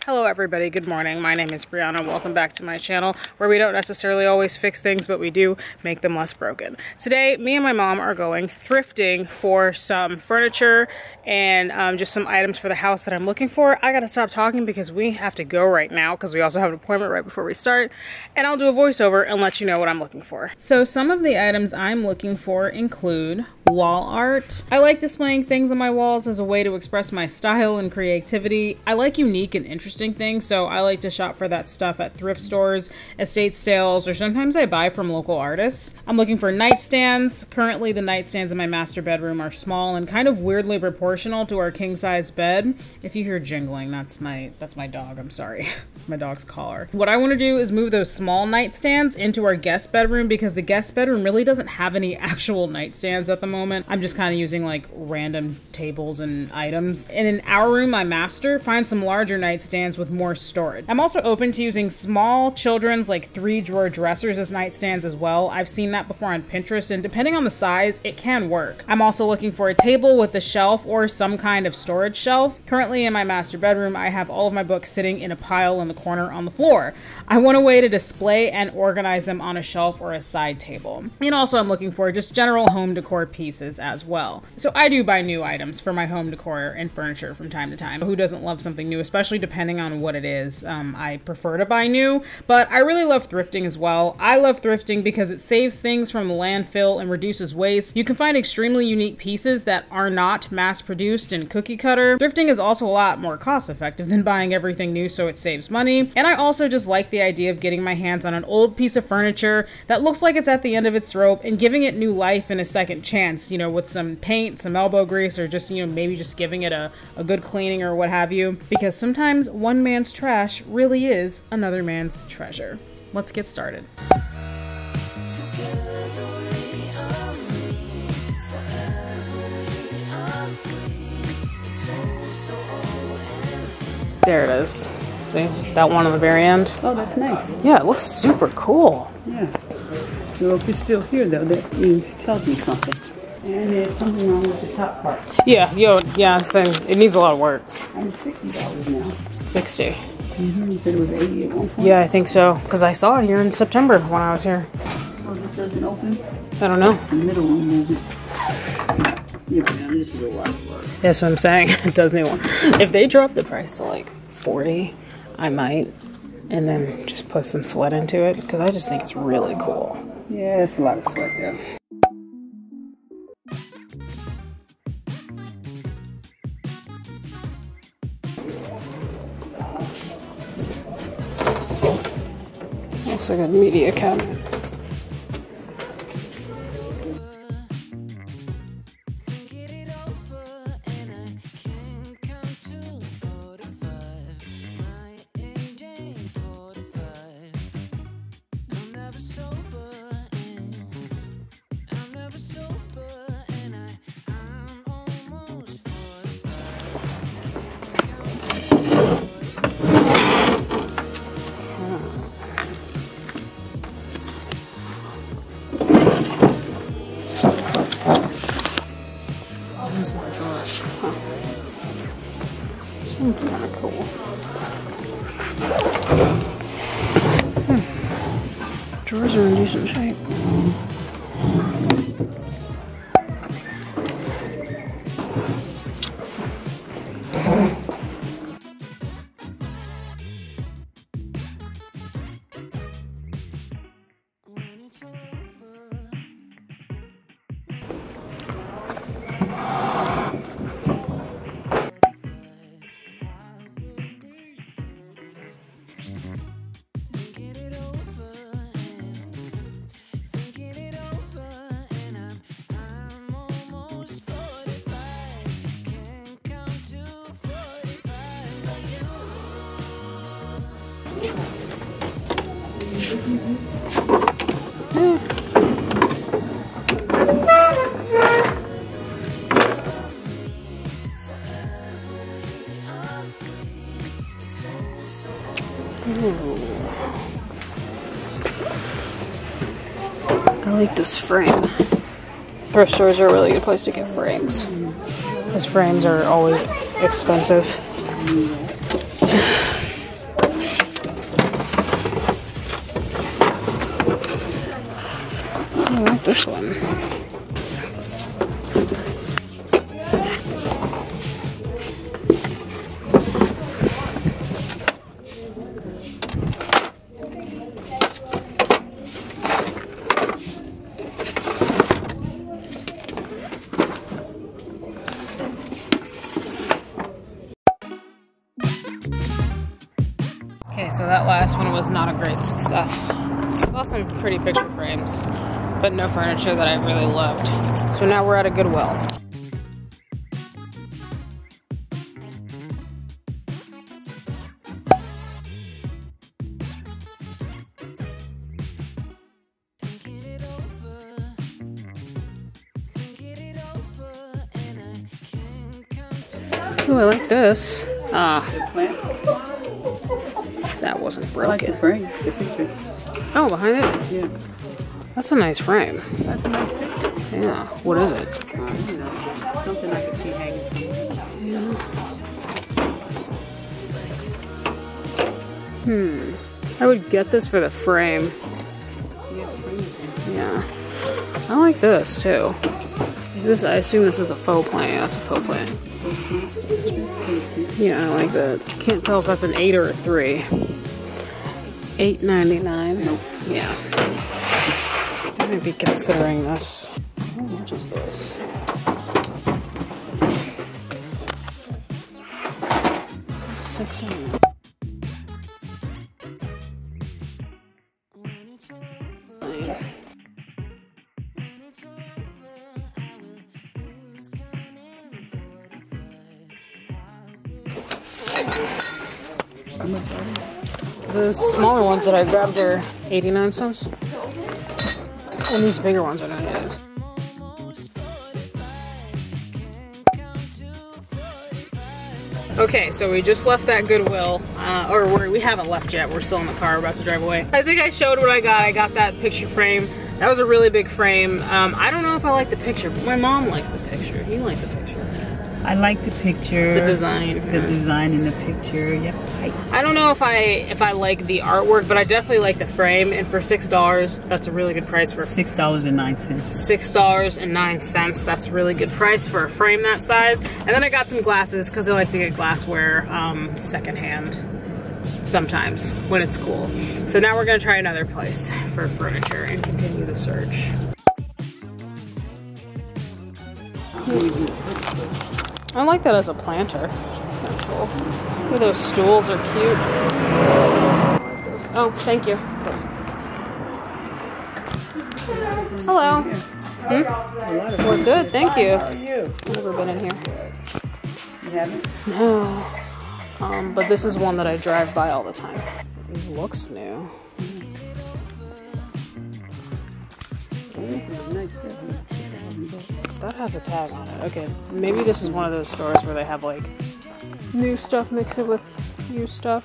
Hello everybody, good morning. My name is Brianna. Welcome back to my channel where we don't necessarily always fix things, but we do make them less broken. Today, me and my mom are going thrifting for some furniture and just some items for the house that I'm looking for. I gotta stop talking because we have to go right now because we also have an appointment right before we start, and I'll do a voiceover and let you know what I'm looking for. So some of the items I'm looking for include wall art. I like displaying things on my walls as a way to express my style and creativity. I like unique and interesting things, so I like to shop for that stuff at thrift stores, estate sales, or sometimes I buy from local artists. I'm looking for nightstands. Currently the nightstands in my master bedroom are small and kind of weirdly proportional to our king-size bed. If you hear jingling, that's my dog, I'm sorry. It's my dog's collar. What I want to do is move those small nightstands into our guest bedroom because the guest bedroom really doesn't have any actual nightstands at the moment. I'm just kind of using like random tables and items. And in our room, my master, find some larger nightstands with more storage. I'm also open to using small children's like 3-drawer dressers as nightstands as well. I've seen that before on Pinterest, and depending on the size, it can work. I'm also looking for a table with a shelf or some kind of storage shelf. Currently in my master bedroom, I have all of my books sitting in a pile in the corner on the floor. I want a way to display and organize them on a shelf or a side table. And also I'm looking for just general home decor pieces as well. So I do buy new items for my home decor and furniture from time to time. Who doesn't love something new, especially depending on what it is? I prefer to buy new, but I really love thrifting as well. I love thrifting because it saves things from the landfill and reduces waste. You can find extremely unique pieces that are not mass-produced and cookie cutter. Thrifting is also a lot more cost-effective than buying everything new, so it saves money. And I also just like the idea of getting my hands on an old piece of furniture that looks like it's at the end of its rope and giving it new life and a second chance, you know, with some paint, some elbow grease, or just, you know, maybe just giving it a good cleaning or what have you. Because sometimes one man's trash really is another man's treasure. Let's get started. There it is. See, that one on the very end? Oh, that's nice. Yeah, it looks super cool. Yeah. So if it's still here, though, that means it tells me something. And there's something wrong with the top part. Yeah, so it needs a lot of work. And it's $60 now. 60. You said it was 80 at one point? Yeah, I think so. Because I saw it here in September when I was here. Oh, this doesn't open? I don't know. The middle one doesn't. Yeah, man, this is a lot of work. That's what I'm saying. It does need one. If they drop the price to like 40, I might. And then just put some sweat into it. Because I just think it's really cool. Yeah, it's a lot of sweat there. Looks like a media cabinet. Kind of cool. Drawers are in decent shape. I like this frame. Thrift stores are a really good place to get frames, because frames are always expensive. this one? Okay, so that last one was not a great success. Saw some pretty picture frames, but no furniture that I really loved. So now we're at a Goodwill. Ooh, I like this. That wasn't broken. I like the frame, the picture. Oh, behind it? Yeah. That's a nice frame. That's a nice picture. Yeah. What is it? You know, something I could see hanging somewhere. I would get this for the frame. Yeah. I like this too. This, I assume this is a faux plant. That's a faux plant. Yeah, I like that. Can't tell if that's an 8 or a 3. $8.99. Nope. Yeah. I might be considering this. How much is this? $6. The smaller ones that I grabbed are 89 cents. And these bigger ones are 99 cents. Okay, so we just left that Goodwill, we haven't left yet. We're still in the car, about to drive away. I think I showed what I got. I got that picture frame. That was a really big frame. I don't know if I like the picture, but my mom likes the picture. You like the picture? I like the picture. The design. The design in the picture, yep. I don't know if I like the artwork, but I definitely like the frame, and for $6, that's a really good price for $6.09. $6.09. That's a really good price for a frame that size. And then I got some glasses because I like to get glassware secondhand sometimes when it's cool. So now we're gonna try another place for furniture and continue the search. I like that as a planter. Kind of cool. Ooh, those stools are cute. Oh, thank you. Hello. We're good, thank you. How are you? Never been in here. You haven't? No. But this is one that I drive by all the time. It looks new. That has a tag on it. Okay, maybe this is one of those stores where they have like new stuff mixed with used stuff.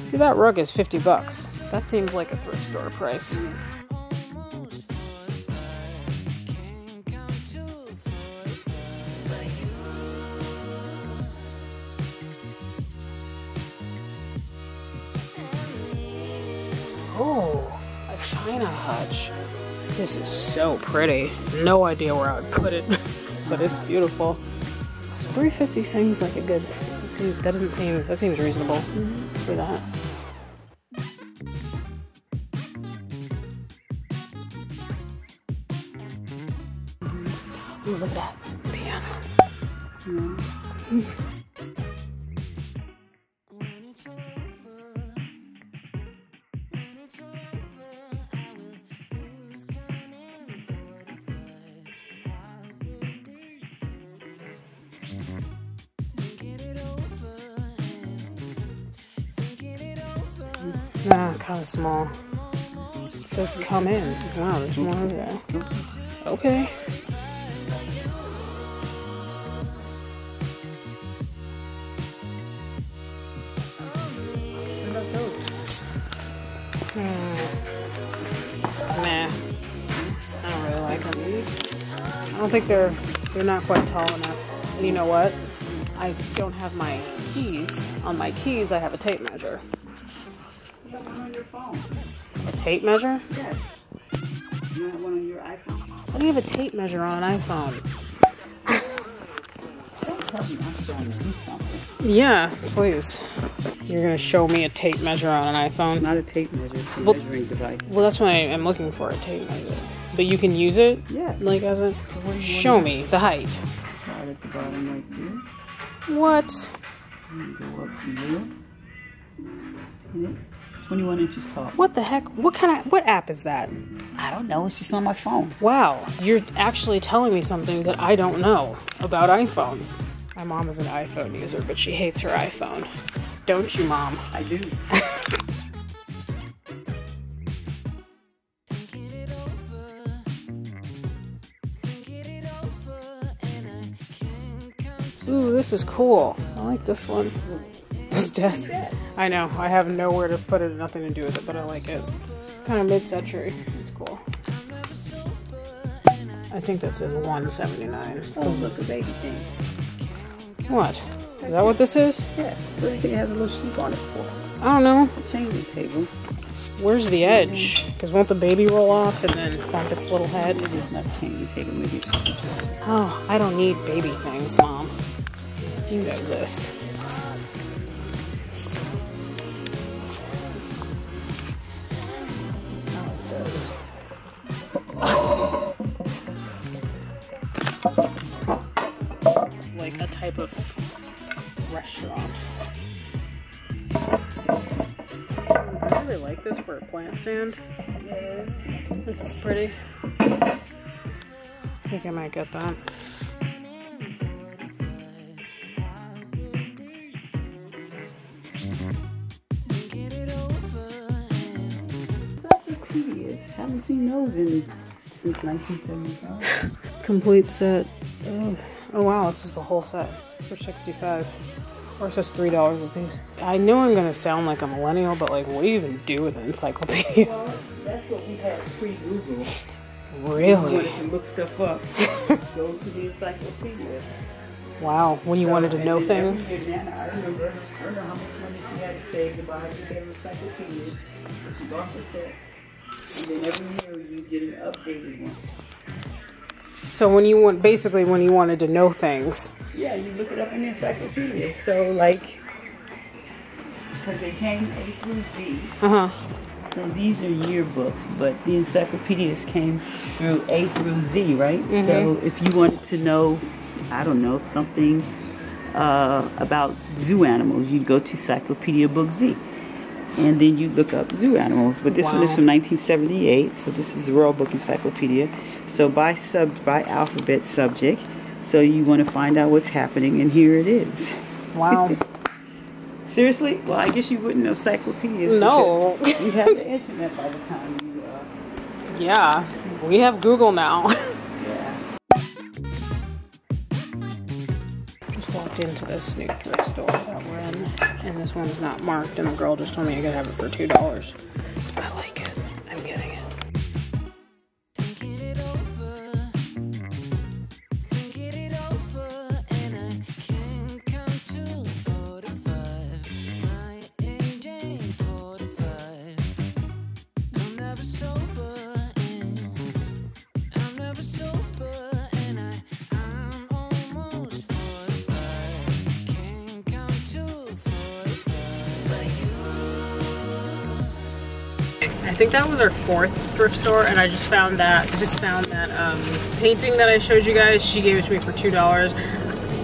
See, that rug is $50. That seems like a thrift store price. Oh, a china hutch. This is so pretty. No idea where I would put it, but it's beautiful. $3.50 seems like a good, dude, that seems reasonable for that. Ooh, look at that piano. Nah, kind of small. Just come in. Wow, there's more over there. Okay. Nah. I don't really like them. I don't think they're not quite tall enough. And you know what? I don't have my keys. On my keys, I have a tape measure. On your phone. A tape measure? Yes. You want one on your iPhone? How do you have a tape measure on an iPhone? Don't tell me I'm showing you something. Yeah, please. You're gonna show me a tape measure on an iPhone? Not a tape measure, it's a measuring device. Well, that's what I'm looking for, a tape measure. But you can use it? Yes. Like as a... Show me the height. Start at the bottom right here. What? And go up to here. 21 inches tall. What the heck? What app is that? I don't know. It's just on my phone. Wow, you're actually telling me something that I don't know about iPhones. My mom is an iPhone user, but she hates her iPhone. Don't you, Mom? I do. Ooh, this is cool. I like this one. This desk. I know, I have nowhere to put it, nothing to do with it, but I like it. It's kind of mid-century. It's cool. I think that's in $179. Oh, look, a baby thing. What? Is that what this is? Yes. What do you think it has a little sheep on it for? I don't know. It's a changing table. Where's the edge? Because won't the baby roll off and then bump its little head? It is not a changing table. Maybe it's Oh, I don't need baby things, Mom. You know this. Like a type of restaurant. I really like this for a plant stand. This is pretty. I think I might get that. Haven't seen those since 1975. Complete set. Oh wow, this is the whole set for $65. Or it says $3 a piece. I know I'm gonna sound like a millennial, but like, what do you even do with an encyclopedia? Well, that's what we had pre-Google. Really? You wanted to look stuff up. Go to the encyclopedia. Wow, when you wanted to know things. I remember how much money she had to save to buy the same encyclopedia. So she bought the set. And then every year you get an updated one. So when you want, basically when you wanted to know things. Yeah, you look it up in the encyclopedia. So like, because they came A through Z. So these are yearbooks, but the encyclopedias came through A through Z, right? So if you wanted to know, I don't know, something about zoo animals, you'd go to Encyclopedia Book Z. And then you look up zoo animals. But this one is from 1978, so this is the World Book Encyclopedia. So by alphabet subject. So you want to find out what's happening, and here it is. Wow. Seriously? Well, I guess you wouldn't know encyclopedias. No. You have the internet by the time you... Yeah, we have Google now. Yeah. Just walked into this new thrift store that we're in, and this one's not marked, and the girl just told me I could have it for $2. I like it. I'm getting it. I think that was our fourth thrift store, and I just found that painting that I showed you guys. She gave it to me for $2,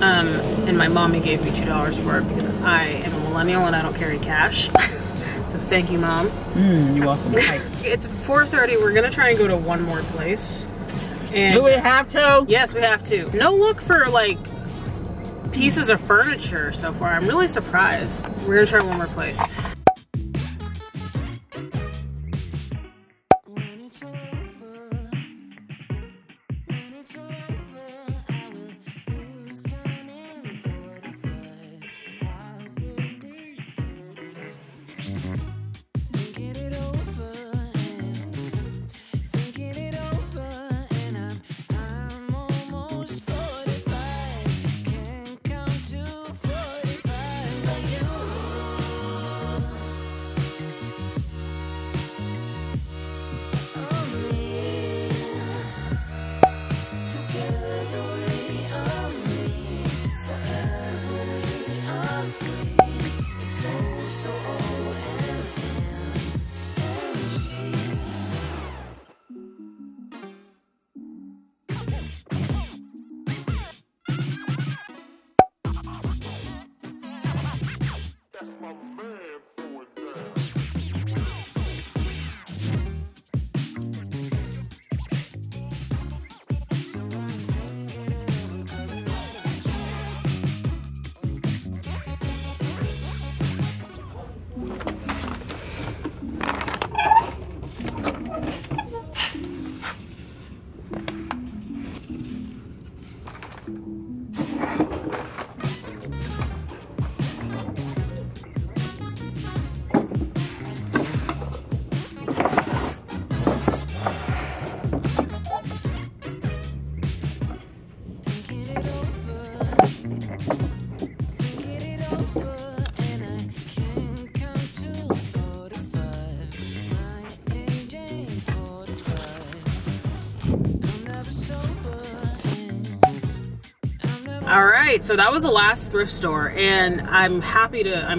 and my mommy gave me $2 for it because I am a millennial and I don't carry cash. So thank you, Mom. You're welcome. It's 4:30. We're gonna try and go to one more place. And do we have to? Yes, we have to. No look for like pieces of furniture so far. I'm really surprised. We're gonna try one more place. All right, so that was the last thrift store, and I'm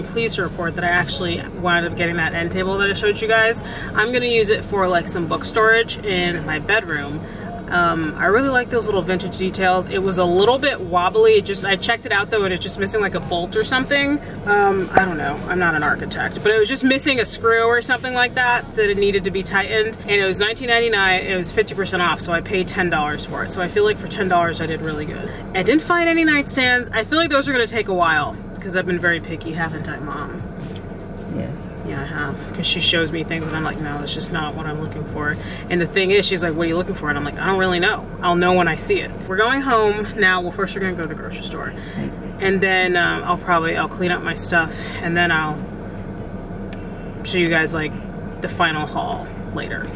pleased to report that I actually wound up getting that end table that I showed you guys. I'm gonna use it for like some book storage in my bedroom. I really like those little vintage details. It was a little bit wobbly. I checked it out though, and it's just missing like a bolt or something. I don't know, I'm not an architect, but it was just missing a screw or something like that it needed to be tightened. And it was $19.99, it was 50% off, so I paid $10 for it. So I feel like for $10 I did really good. I didn't find any nightstands. I feel like those are gonna take a while because I've been very picky, haven't I, Mom? Yes. Yeah, I have, because she shows me things and I'm like, no, that's just not what I'm looking for. And the thing is, she's like, what are you looking for? And I'm like, I don't really know. I'll know when I see it. We're going home now. Well, first we're gonna go to the grocery store, and then I'll clean up my stuff, and then I'll show you guys like the final haul later.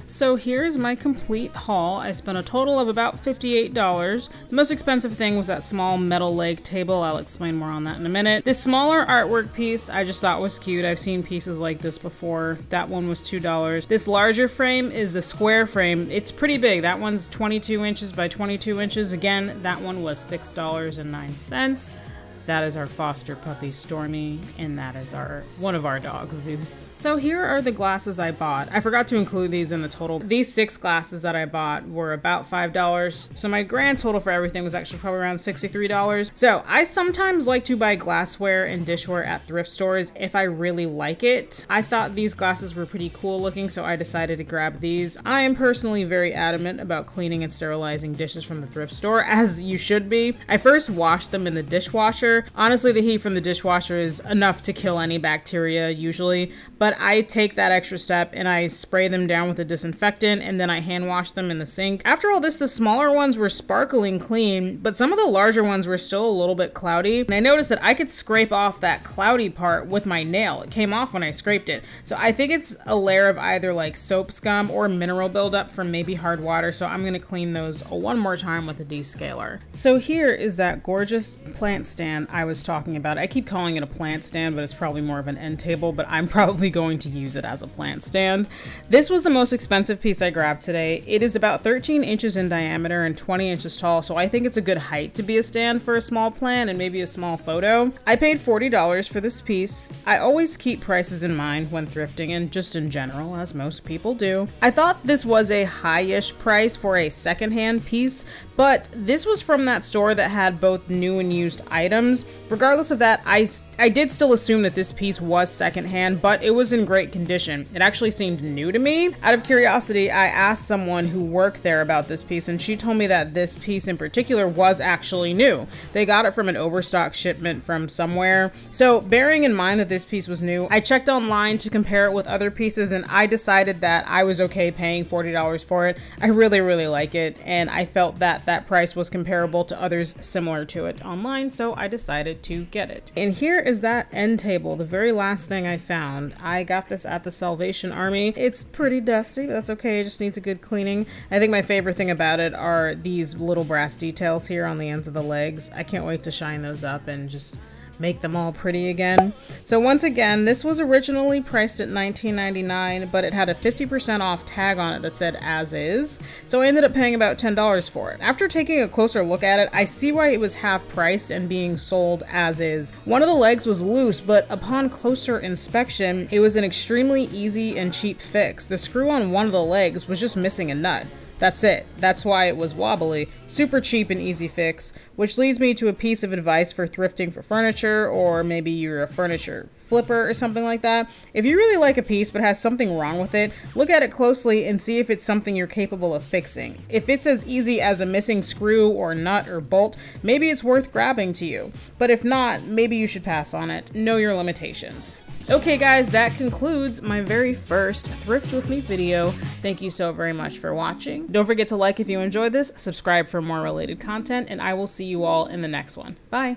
So here's my complete haul. I spent a total of about $58. The most expensive thing was that small metal leg table. I'll explain more on that in a minute. This smaller artwork piece I just thought was cute. I've seen pieces like this before. That one was $2. This larger frame is the square frame. It's pretty big. That one's 22 inches by 22 inches. Again, that one was $6.09. That is our foster puppy, Stormy, and that is one of our dogs, Zeus. So here are the glasses I bought. I forgot to include these in the total. These 6 glasses that I bought were about $5. So my grand total for everything was actually probably around $63. So I sometimes like to buy glassware and dishware at thrift stores if I really like it. I thought these glasses were pretty cool looking, so I decided to grab these. I am personally very adamant about cleaning and sterilizing dishes from the thrift store, as you should be. I first washed them in the dishwasher. Honestly, the heat from the dishwasher is enough to kill any bacteria usually, but I take that extra step and I spray them down with a disinfectant, and then I hand wash them in the sink. After all this, the smaller ones were sparkling clean, but some of the larger ones were still a little bit cloudy. And I noticed that I could scrape off that cloudy part with my nail. It came off when I scraped it. So I think it's a layer of either like soap scum or mineral buildup from maybe hard water. So I'm gonna clean those one more time with a descaler. So here is that gorgeous plant stand I was talking about. I keep calling it a plant stand, but it's probably more of an end table, but I'm probably going to use it as a plant stand. This was the most expensive piece I grabbed today. It is about 13 inches in diameter and 20 inches tall, so I think it's a good height to be a stand for a small plant and maybe a small photo. I paid $40 for this piece. I always keep prices in mind when thrifting, and just in general, as most people do. I thought this was a high-ish price for a secondhand piece, but this was from that store that had both new and used items. Regardless of that, I did still assume that this piece was secondhand, but it was in great condition. It actually seemed new to me. Out of curiosity, I asked someone who worked there about this piece, and she told me that this piece in particular was actually new. They got it from an overstock shipment from somewhere. So bearing in mind that this piece was new, I checked online to compare it with other pieces, and I decided that I was okay paying $40 for it. I really, really like it, and I felt that that price was comparable to others similar to it online, so I decided to get it. And here is that end table, the very last thing I found. I got this at the Salvation Army. It's pretty dusty, but that's okay. It just needs a good cleaning. I think my favorite thing about it are these little brass details here on the ends of the legs. I can't wait to shine those up and just make them all pretty again. So once again, this was originally priced at $19.99, but it had a 50% off tag on it that said as is. So I ended up paying about $10 for it. After taking a closer look at it, I see why it was half priced and being sold as is. One of the legs was loose, but upon closer inspection, it was an extremely easy and cheap fix. The screw on one of the legs was just missing a nut. That's it. That's why it was wobbly. Super cheap and easy fix, which leads me to a piece of advice for thrifting for furniture, or maybe you're a furniture flipper or something like that. If you really like a piece but has something wrong with it, look at it closely and see if it's something you're capable of fixing. If it's as easy as a missing screw or nut or bolt, maybe it's worth grabbing to you. But if not, maybe you should pass on it. Know your limitations. Okay guys, that concludes my very first Thrift With Me video. Thank you so very much for watching. Don't forget to like if you enjoyed this, subscribe for more related content, and I will see you all in the next one. Bye!